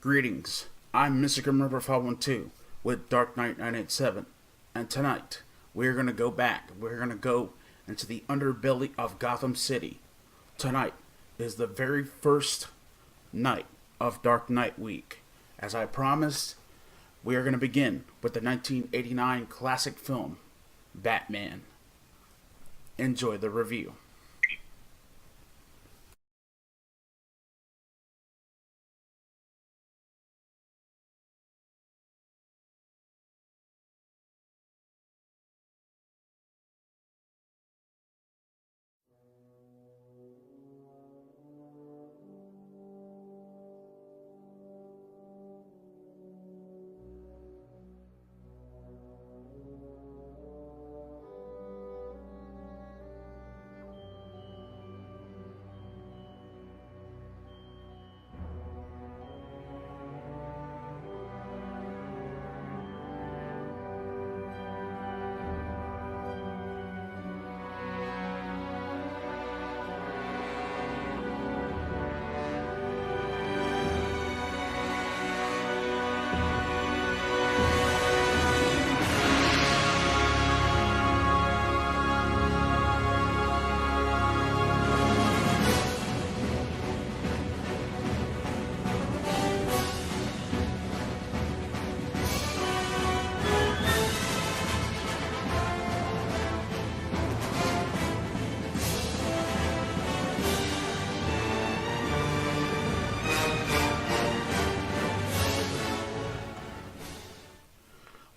Greetings, I'm Mr. Grimreaper 512 with Dark Knight 987, and tonight we're going to go back. We're going to go into the underbelly of Gotham City. Tonight is the very first night of Dark Knight Week. As I promised, we are going to begin with the 1989 classic film, Batman. Enjoy the review.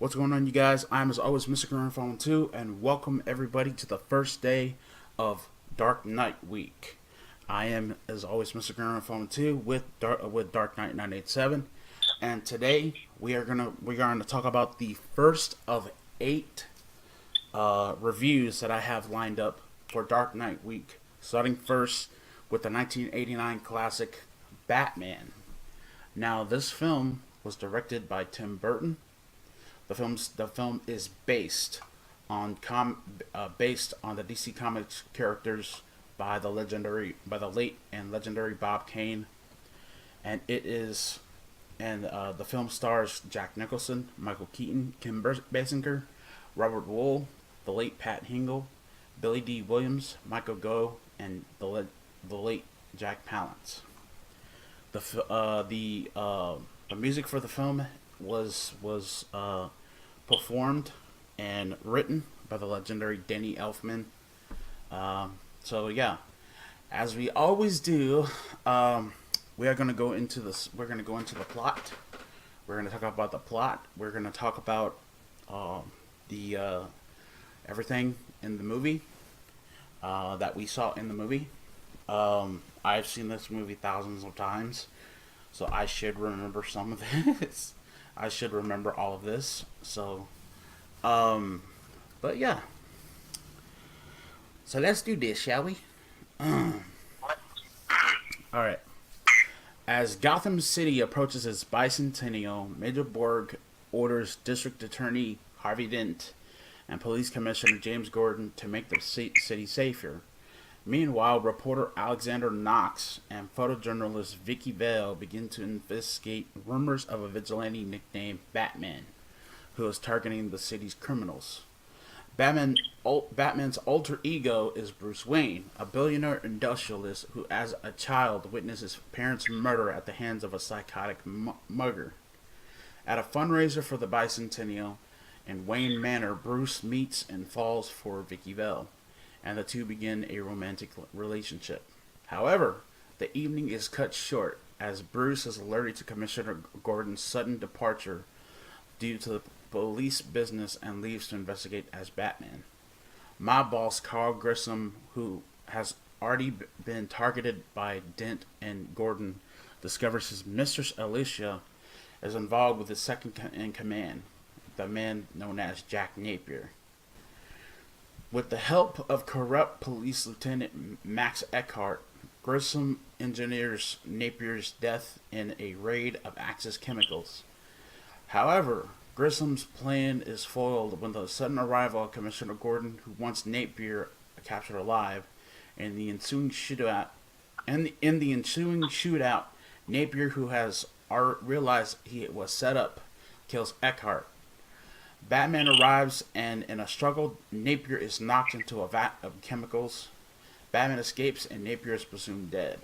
What's going on, you guys? I'm, as always, Mr. Grimreaper 2, and welcome everybody to the first day of Dark Knight Week. I am, as always, Mr. Grimreaper 2 with Dark Knight 987, and today we're gonna talk about the first of 8 reviews that I have lined up for Dark Knight Week. Starting first with the 1989 classic Batman. Now, this film was directed by Tim Burton. The film is based on the DC Comics characters by the late and legendary Bob Kane, and the film stars Jack Nicholson, Michael Keaton, Kim Basinger, Robert Wuhl, the late Pat Hingle, Billy D. Williams, Michael Gough, and the late Jack Palance. The music for the film was performed and written by the legendary Danny Elfman. So yeah, as we always do, we are going to go into this. We're going to go into the plot. We're going to talk about the plot. We're going to talk about the everything in the movie that we saw in the movie. I've seen this movie thousands of times, so I should remember some of this. I should remember all of this. So, but yeah. So let's do this, shall we? Alright. As Gotham City approaches its bicentennial, Major Borg orders District Attorney Harvey Dent and Police Commissioner James Gordon to make the city safer. Meanwhile, reporter Alexander Knox and photojournalist Vicky Vale begin to investigate rumors of a vigilante nicknamed Batman, who is targeting the city's criminals. Batman's alter ego is Bruce Wayne, a billionaire industrialist who, as a child, witnessed his parents' murder at the hands of a psychotic mugger. At a fundraiser for the bicentennial in Wayne Manor, Bruce meets and falls for Vicky Vale, and the two begin a romantic relationship. However, the evening is cut short as Bruce is alerted to Commissioner Gordon's sudden departure due to the police business and leaves to investigate as Batman. Mob boss Carl Grissom, who has already been targeted by Dent and Gordon, discovers his mistress Alicia is involved with his second in command, the man known as Jack Napier. With the help of corrupt police lieutenant Max Eckhart, Grissom engineers Napier's death in a raid of Axis chemicals. However, Grissom's plan is foiled when the sudden arrival of Commissioner Gordon, who wants Napier captured alive, and the ensuing shootout Napier, who has realized he was set up, kills Eckhart. Batman arrives, and in a struggle, Napier is knocked into a vat of chemicals. Batman escapes, and Napier is presumed dead.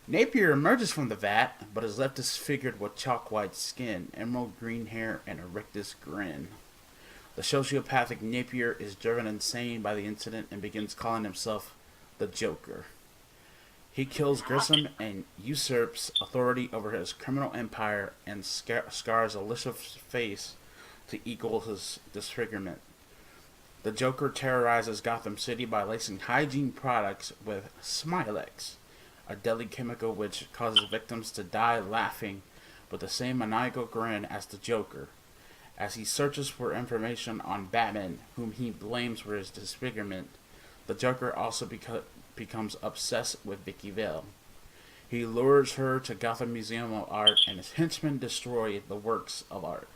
Napier emerges from the vat, but is left disfigured with chalk-white skin, emerald green hair, and a rictus grin. The sociopathic Napier is driven insane by the incident and begins calling himself the Joker. He kills Grissom and usurps authority over his criminal empire and scars Alicia's face to equal his disfigurement. The Joker terrorizes Gotham City by lacing hygiene products with Smilex, a deadly chemical which causes victims to die laughing with the same maniacal grin as the Joker. As he searches for information on Batman, whom he blames for his disfigurement, the Joker also becomes obsessed with Vicky Vale. He lures her to Gotham Museum of Art, and his henchmen destroy the works of art.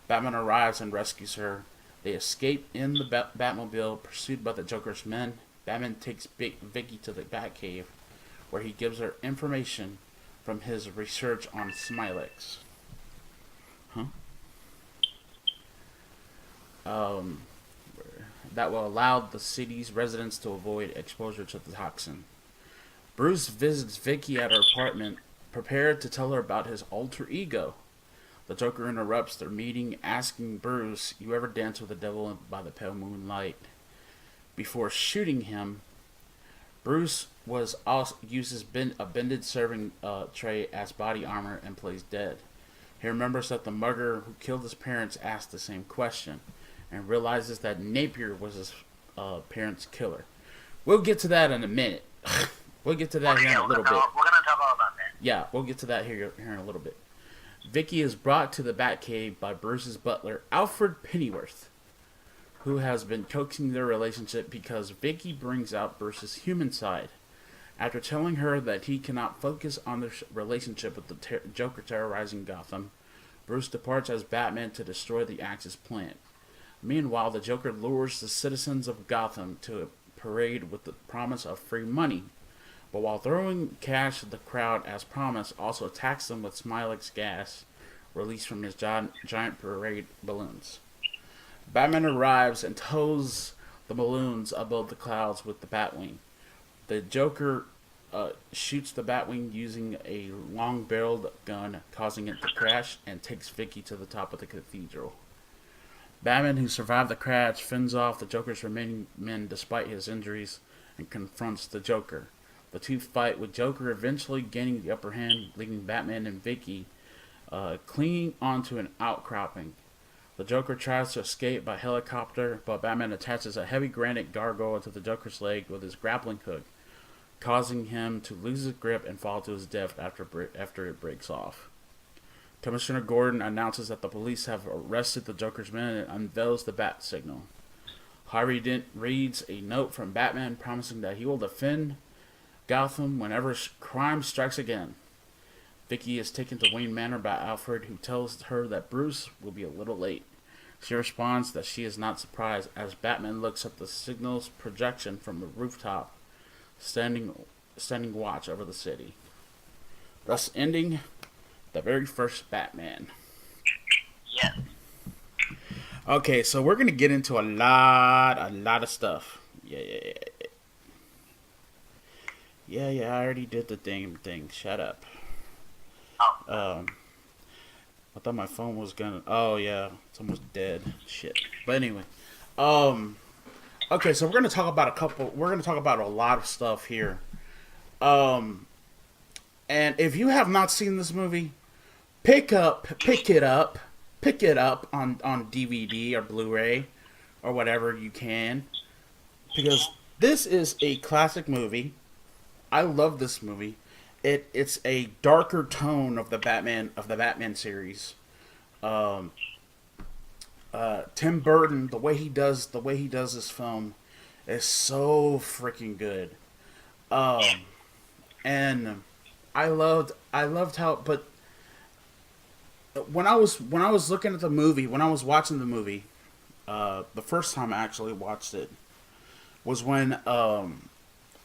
Batman arrives and rescues her. They escape in the Batmobile, pursued by the Joker's men. Batman takes Vicky to the Batcave, where he gives her information from his research on Smilex. That will allow the city's residents to avoid exposure to the toxin. Bruce visits Vicky at her apartment, prepared to tell her about his alter ego. The Joker interrupts their meeting, asking Bruce, "You ever dance with the devil by the pale moonlight?" Before shooting him, Bruce uses a bended serving tray as body armor and plays dead. He remembers that the mugger who killed his parents asked the same question, and realizes that Napier was his parents' killer. We'll get to that in a minute. We'll get to that here in a little bit. We're going to talk all about that. Yeah, we'll get to that here in a little bit. Vicky is brought to the Batcave by Bruce's butler, Alfred Pennyworth, who has been coaxing their relationship because Vicky brings out Bruce's human side. After telling her that he cannot focus on their relationship with the Joker terrorizing Gotham, Bruce departs as Batman to destroy the Axis plant. Meanwhile, the Joker lures the citizens of Gotham to a parade with the promise of free money. But while throwing cash at the crowd as promised, also attacks them with Smilex gas released from his giant parade balloons. Batman arrives and tows the balloons above the clouds with the Batwing. The Joker shoots the Batwing using a long-barreled gun, causing it to crash, and takes Vicky to the top of the cathedral. Batman, who survived the crash, fends off the Joker's remaining men despite his injuries and confronts the Joker. The two fight, with Joker eventually gaining the upper hand, leaving Batman and Vicky clinging onto an outcropping. The Joker tries to escape by helicopter, but Batman attaches a heavy granite gargoyle to the Joker's leg with his grappling hook, causing him to lose his grip and fall to his death after it breaks off. Commissioner Gordon announces that the police have arrested the Joker's men and unveils the bat signal. Harvey Dent reads a note from Batman promising that he will defend Gotham whenever crime strikes again. Vicky is taken to Wayne Manor by Alfred, who tells her that Bruce will be a little late. She responds that she is not surprised as Batman looks at the signal's projection from the rooftop, standing watch over the city, thus ending the very first Batman. Yeah. Okay, so we're gonna get into a lot of stuff. Yeah, I already did the thing. Shut up. Oh. I thought my phone was gonna. Oh yeah, it's almost dead. Shit. But anyway, okay, so we're gonna talk about a lot of stuff here. And if you have not seen this movie, pick it up on DVD or Blu-ray or whatever you can, because this is a classic movie. I love this movie. It's a darker tone of the Batman series. Tim Burton, the way he does this film is so freaking good. And I loved how, but when I was looking at the movie, when I was watching the movie, the first time I actually watched it was when I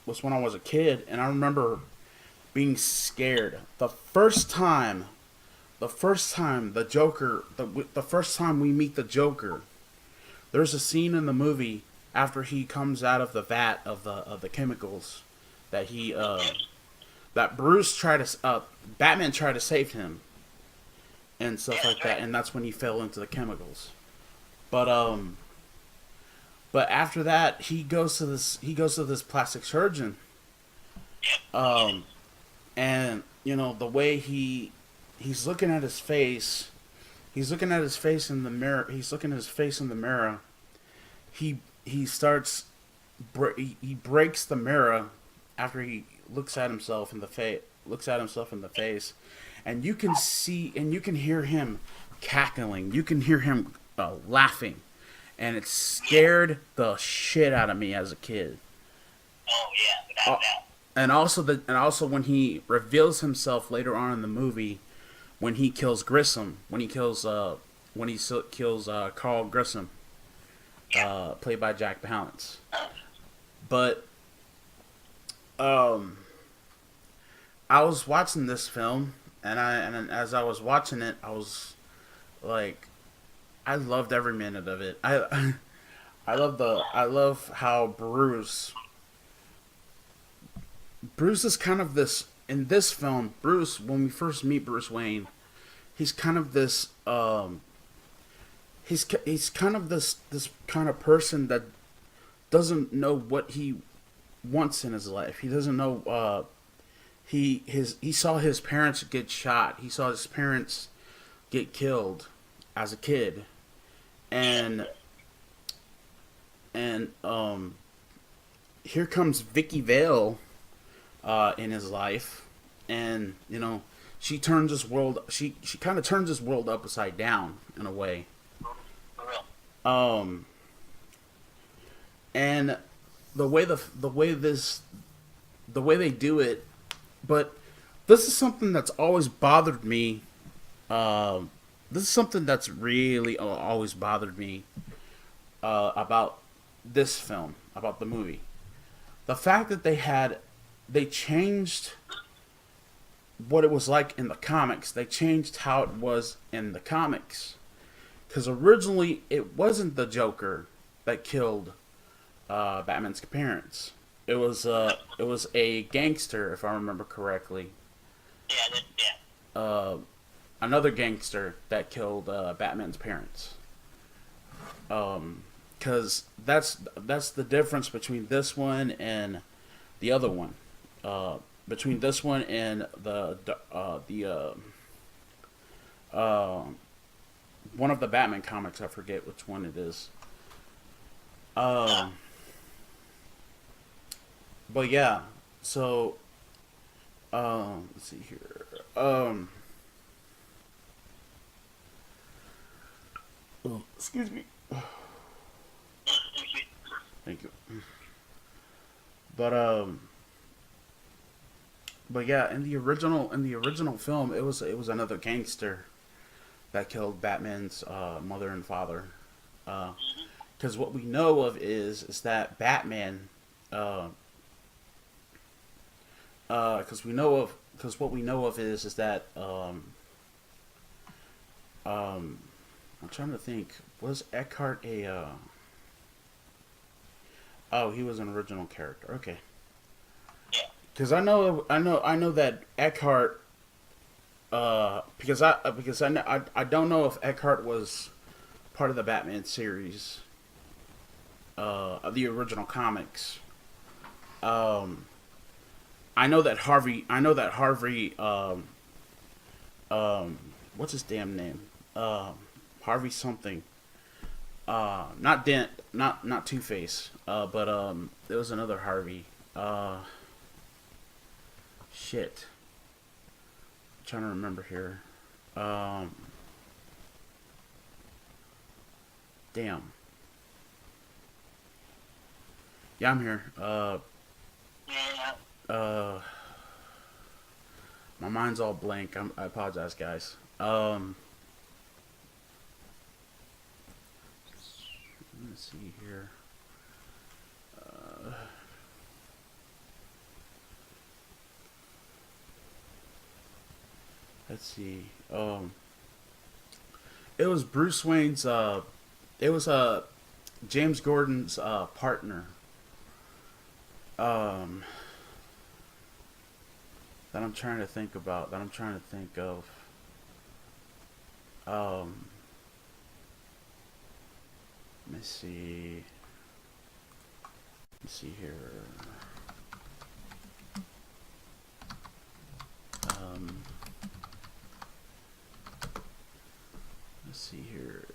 was a kid, and I remember being scared. The first time the Joker, the first time we meet the Joker, there's a scene in the movie after he comes out of the vat of the chemicals that he that Bruce tried to Batman tried to save him and stuff like that, and that's when he fell into the chemicals. But after that he goes to this plastic surgeon, and the way he's looking at his face. He's looking at his face in the mirror. He's looking at his face in the mirror. He starts. He breaks the mirror after he looks at himself in the face. Looks at himself in the face, and you can see and you can hear him cackling. You can hear him laughing, and it scared the shit out of me as a kid. Oh yeah, without doubt. And also when he reveals himself later on in the movie, when he kills Grissom, when he kills Carl Grissom, played by Jack Palance. But I was watching this film, and as I was watching it, I was like, I loved every minute of it. I love how Bruce is kind of this in this film. Bruce, when we first meet Bruce Wayne, he's kind of this he's kind of this kind of person that doesn't know what he wants in his life. He doesn't know. He saw his parents get shot. He saw his parents get killed as a kid, and here comes Vicky Vale in his life, and she turns this world. She kind of turns this world upside down in a way. For real. And the way they do it, but this is something that's always bothered me. This is something that's really always bothered me about this film, about the movie. The fact that they changed what it was like in the comics. They changed how it was in the comics. Because originally it wasn't the Joker that killed Batman's parents. It was a gangster, if I remember correctly. Yeah. Another gangster that killed Batman's parents. Because that's the difference between this one and the other one. Between this one and the one of the Batman comics, I forget which one it is. But yeah, so let's see here. Oh, excuse me. Thank you. But yeah, in the original film, it was another gangster that killed Batman's mother and father. Because what we know of is that Batman. Because what we know of is that I'm trying to think. Was Eckhart a? Oh, he was an original character. Okay. Because I know that Eckhart. Because I don't know if Eckhart was part of the Batman series. Of the original comics. I know that Harvey. What's his damn name? Harvey something. Not Dent. Not Two-Face. But there was another Harvey. Shit. I'm trying to remember here. Damn. Yeah, I'm here. My mind's all blank. I apologize, guys. Let's see here. let's see. It was Bruce Wayne's. It was James Gordon's partner. Um, that I'm trying to think about. That I'm trying to think of. Um, let me see. Let me see here. Um, let's see here.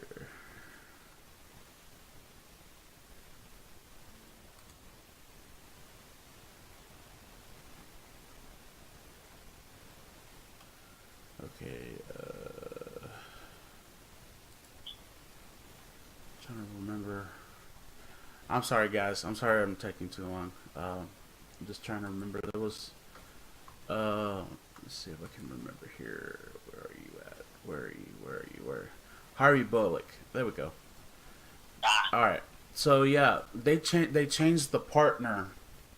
Okay. Trying to remember. I'm sorry, guys. I'm sorry I'm taking too long. I'm just trying to remember. There was. Let's see if I can remember here. Where are you at? Where are you? Where are you? Where? Harvey Bullock. There we go. All right. So yeah, they changed the partner.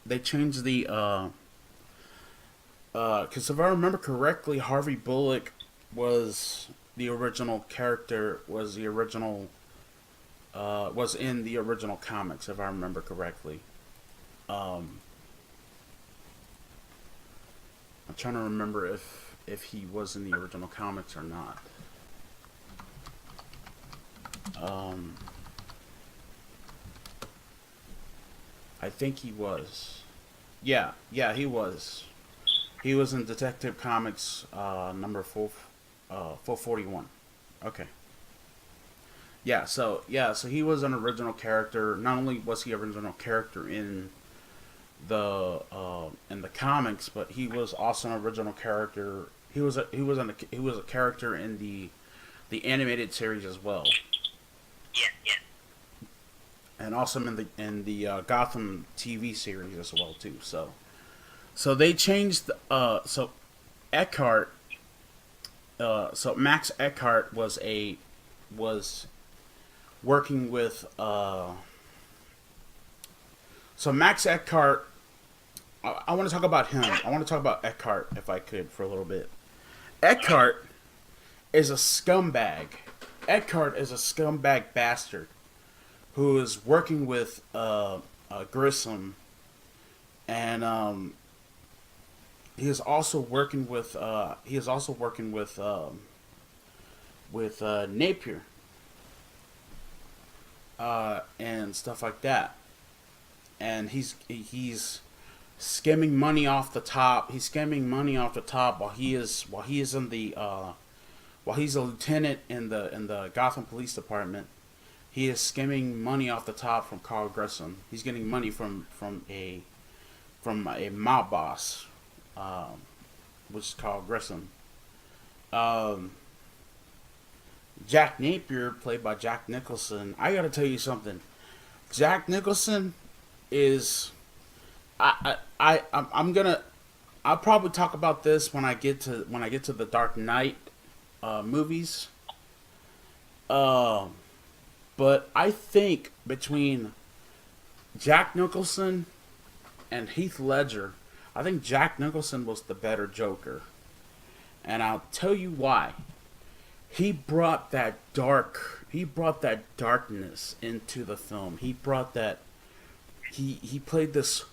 They changed the because if I remember correctly, Harvey Bullock was the original character. Was the original was in the original comics, if I remember correctly. Um, I'm trying to remember if he was in the original comics or not. Um, I think he was. Yeah, yeah, he was. He was in Detective Comics number 441. Okay. So he was an original character. Not only was he an original character in the comics, but he was also an original character. He was a character in the animated series as well, Yeah, yeah. and also in the Gotham TV series as well too. So they changed. So Eckhart. So Max Eckhart was working with. So Max Eckhart. I want to talk about him. I want to talk about Eckhart if I could for a little bit. Eckhart is a scumbag. Eckhart is a scumbag bastard who is working with Grissom, and he is also working with Napier and stuff like that. And he's skimming money off the top. He's skimming money off the top while he is in the while he's a lieutenant in the Gotham Police Department. He is skimming money off the top from Carl Grissom. He's getting money from a mob boss, which is Carl Grissom. Um, Jack Napier, played by Jack Nicholson. I gotta tell you something. Jack Nicholson is I'm gonna I'll probably talk about this when I get to the Dark Knight movies. But I think between Jack Nicholson and Heath Ledger, I think Jack Nicholson was the better Joker, and I'll tell you why. He brought that darkness into the film. He brought that he played this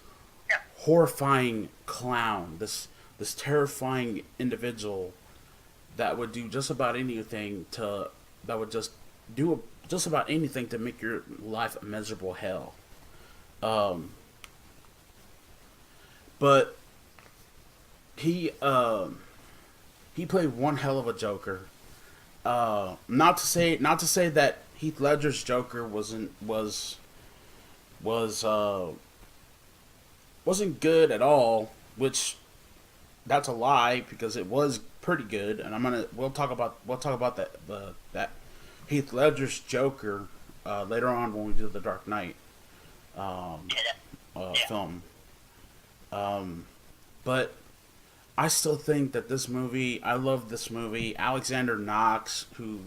horrifying clown, this terrifying individual that would do just about anything to that would just do just about anything to make your life a miserable hell. Um, but he played one hell of a Joker. Not to say that Heath Ledger's Joker was wasn't good at all, which that's a lie because it was pretty good, and we'll talk about that Heath Ledger's Joker later on when we do the Dark Knight um, film. But I still think that I love this movie. Alexander Knox, who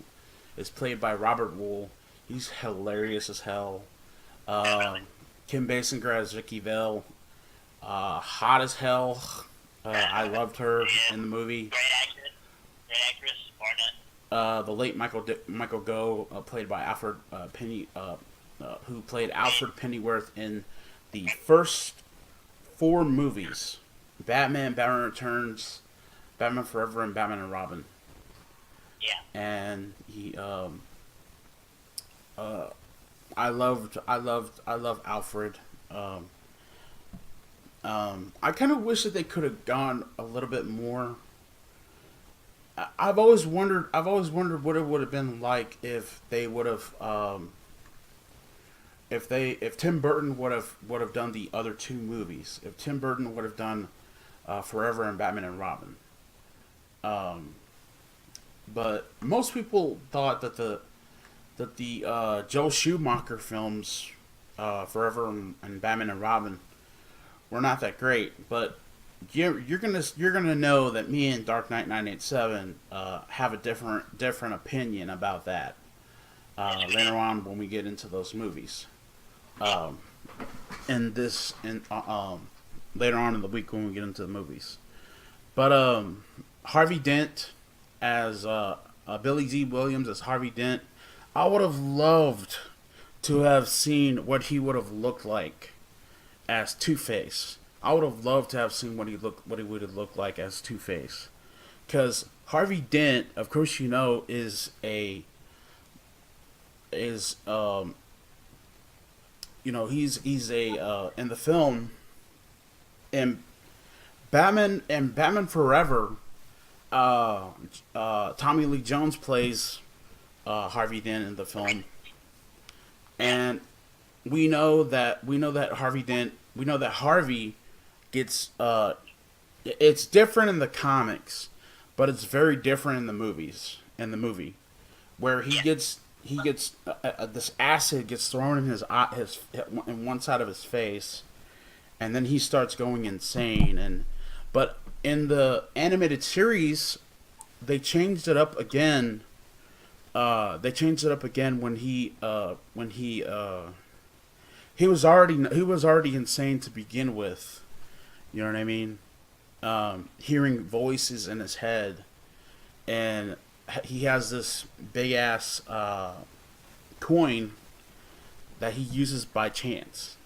is played by Robert Wool, he's hilarious as hell. Uh, Kim Basinger as Vicky Vale, hot as hell. I loved her in the movie. Great actress. Yeah. the late Michael Gough, played by Alfred who played Alfred Pennyworth in the first four movies: Batman, Batman Returns, Batman Forever, and Batman and Robin. Yeah. And I love Alfred. I kind of wish that they could have gone a little bit more. I've always wondered what it would have been like if they would have, if Tim Burton would have done the other two movies. If Tim Burton would have done Forever and Batman and Robin. But most people thought that the Joel Schumacher films, Forever and Batman and Robin, were not that great. But you're gonna know that me and Dark Knight 987 have a different opinion about that later on when we get into those movies. And later on in the week when we get into the movies. But Harvey Dent as Billy Z. Williams as Harvey Dent, I would have loved to have seen what he would have looked like as Two-Face. I would have loved to have seen what he would have looked like as Two-Face, because Harvey Dent, of course, is he's a in the film in Batman Forever. Tommy Lee Jones plays Harvey Dent in the film, and we know that Harvey gets it's different in the comics, but it's very different in the movies. In the movie, where he gets this acid gets thrown in his in one side of his face, and then he starts going insane. But in the animated series, they changed it up again. When he was already insane to begin with. You know what I mean? Hearing voices in his head, and he has this big ass coin that he uses by chance.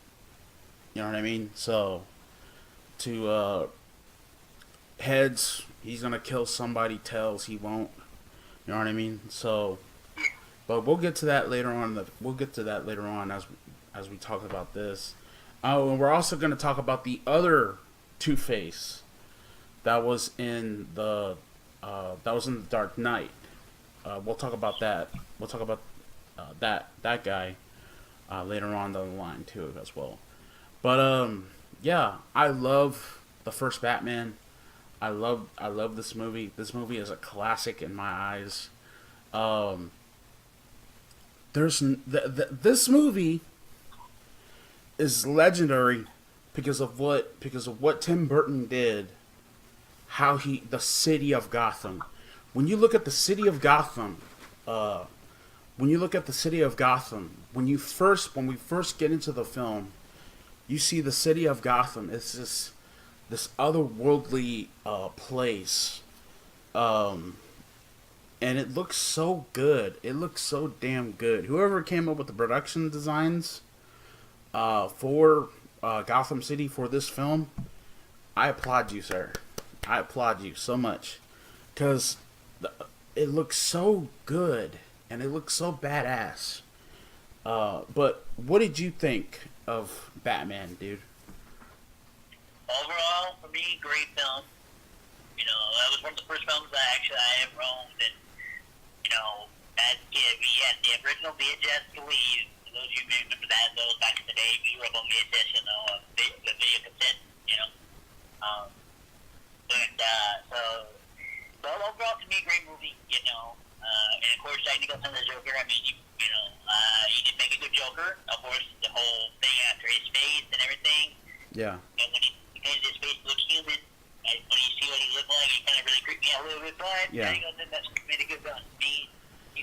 You know what I mean? So, to heads, he's gonna kill somebody. Tails, he won't. You know what I mean? So, but we'll get to that later on. As we talk about this. Oh, and we're also gonna talk about the other Two-Face that was in the Dark Knight. We'll talk about that. We'll talk about that guy later on down the line too as well. But yeah, I love the first Batman. I love this movie. This movie is a classic in my eyes. This movie is legendary because of what Tim Burton did. The city of Gotham. When you look at the city of Gotham, when we first get into the film, you see the city of Gotham. It's this otherworldly place, and it looks so good. It looks so damn good. Whoever came up with the production designs for Gotham City for this film, I applaud you, sir. I applaud you so much, because it looks so good and it looks so badass. But what did you think of Batman, dude? Overall, for me, great film. That was one of the first films I ever owned, and as a kid, we had the original VHS sleeve. For those of you who remember that, those back in the day, we were up on VHS, the video cassette, so overall, to me, great movie, and of course, Jack Nicholson as Joker. I mean, he did make a good Joker. Of course, the whole thing after his face and everything. Yeah. And when he painted his face to look human, and when you see what he looked like, he kind of really creeped me out a little bit. But Yeah. That's made a good run. He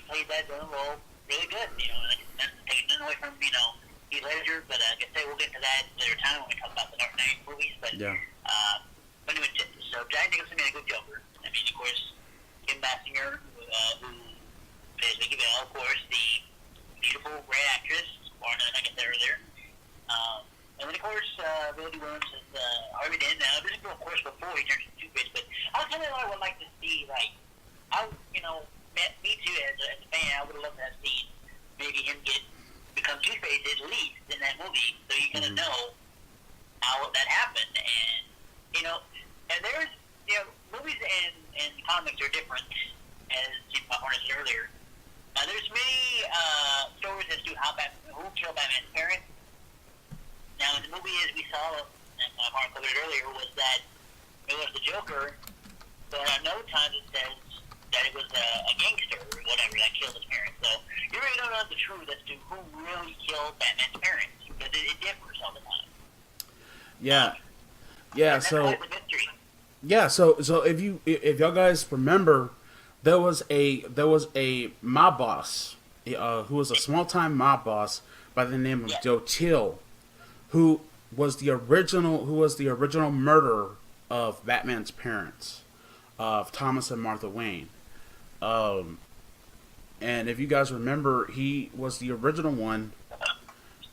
played that role really good. That's taking nothing away from Heath Ledger, but like I say, we'll get to that later time when we talk about the Dark Knight movies. But Yeah. But anyway, so Jack Nicholson made a good Joker. I mean, of course, Kim Basinger, who course, the beautiful, great actress, born, like I said earlier. And then, of course, Billy Williams is already in now. This is, of course, before he turns into Two-Face, but I kind of would like to see, like, me too, as a fan, I would love to have seen maybe him become Two-Face at least in that movie, so you kind of know how that happened. And, and there's, movies and comics are different, as my partner said earlier. There's many stories as to who killed Batman's parents. Now, in the movie, as we saw, and my partner covered it earlier, was that it was the Joker, but on no time it says that it was a gangster or whatever that killed his parents. So you really don't know the truth as to who really killed Batman's parents, because it differs all the time. Yeah, So if y'all guys remember, there was a mob boss, who was a small time mob boss by the name of Joe Chill, who was the original murderer of Batman's parents, of Thomas and Martha Wayne. And if you guys remember, he was the original one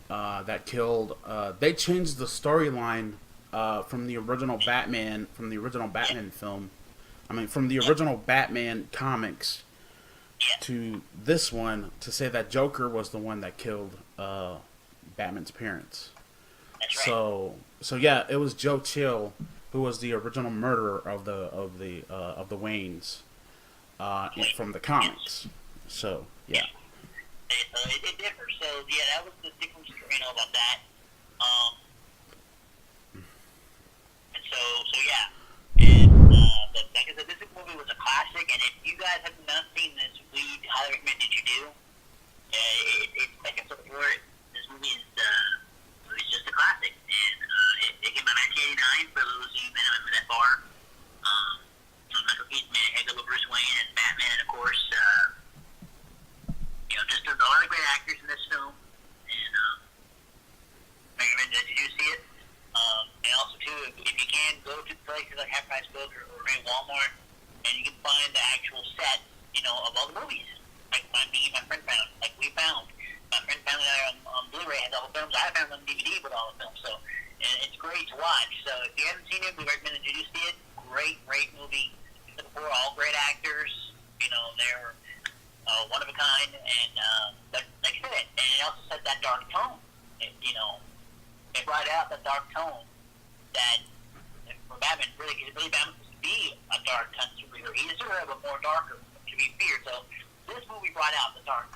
that killed. They changed the storyline from the original Batman film. From the original Batman comics to this one, to say that Joker was the one that killed Batman's parents. That's right. So yeah, it was Joe Chill who was the original murderer of the Waynes from the comics. So yeah. So it differs. So yeah, that was the difference. About that. And so yeah. And but like I said, this movie was a classic. And if you guys have not seen this, we highly recommend that you do. It's like I said before, this movie is it's just a classic. And it came out in 1989 for those of you that remember that far. Michael Keaton made a heck of a Bruce Wayne and Batman, and of course, just a lot of great actors in this film. And I recommend that you do see it. And also, too, if you can, go to places like Half Price Book or Walmart, and you can find the actual set, of all the movies. Like my friend found. Like we found. My friend found it on Blu-ray, had all the films. I found it on DVD with all the films. So, and it's great to watch. So if you haven't seen it, we recommend that you do see it. Great movie. Before, all great actors. They're one of a kind. And but like I said, and it also set that dark tone. It brought out that dark tone that for Batman, really Batman was to be a dark kind of superhero. He deserved a more darker to be feared. So this movie brought out the dark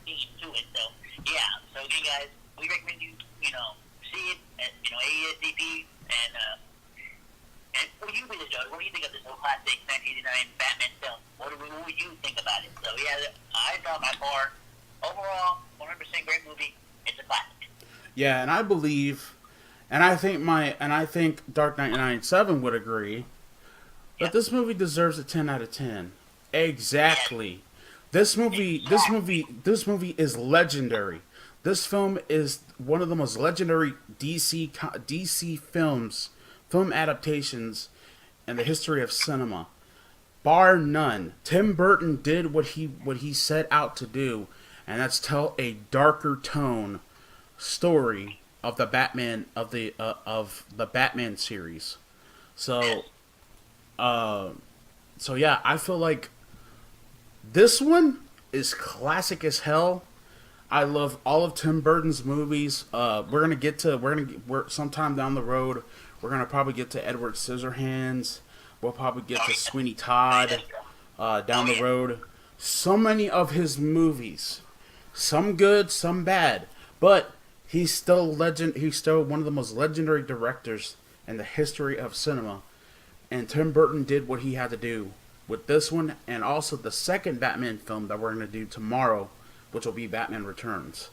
theme to it. So yeah. So again, guys, we recommend you see it at ASAP. And what do you think, Joe? What do you think of this whole classic 1989 Batman film? What would you think about it? So yeah, I thought by far overall 100% great movie. It's a classic. Yeah, and I believe, and I think Dark Knight 97 would agree that this movie deserves a 10 out of 10. Exactly. This movie is legendary. This film is one of the most legendary DC film adaptations in the history of cinema, bar none. Tim Burton did what he set out to do, and that's tell a darker tone story of the Batman of the Batman series. So yeah, I feel like this one is classic as hell. I love all of Tim Burton's movies. We're sometime down the road, we're gonna probably get to Edward Scissorhands. We'll probably get to Sweeney Todd down the road. So many of his movies, some good, some bad, but he's still legend. He's still one of the most legendary directors in the history of cinema. And Tim Burton did what he had to do with this one, and also the second Batman film that we're going to do tomorrow, which will be Batman Returns.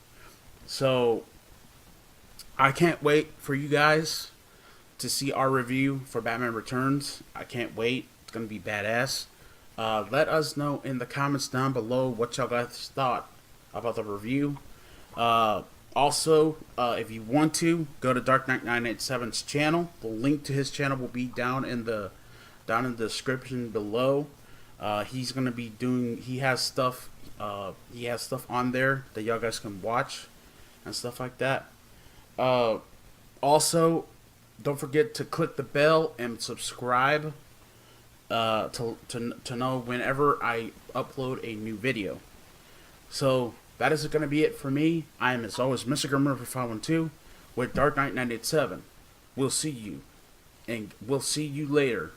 So I can't wait for you guys to see our review for Batman Returns. I can't wait. It's going to be badass. Let us know in the comments down below what y'all guys thought about the review. Also, if you want to, go to Dark Knight 987's channel. The link to his channel will be down in the description below. He's going to be doing, he has stuff He has stuff on there that y'all guys can watch and stuff like that. Also, don't forget to click the bell and subscribe to know whenever I upload a new video. So that is going to be it for me. I am, as always, Mr. Grimreaper 512 with Dark Knight 987. We'll see you, and we'll see you later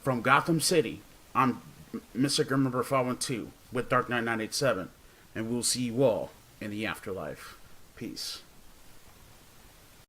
from Gotham City. I'm Mr. Grimreaper 512 with Dark Knight 987, and we'll see you all in the afterlife. Peace.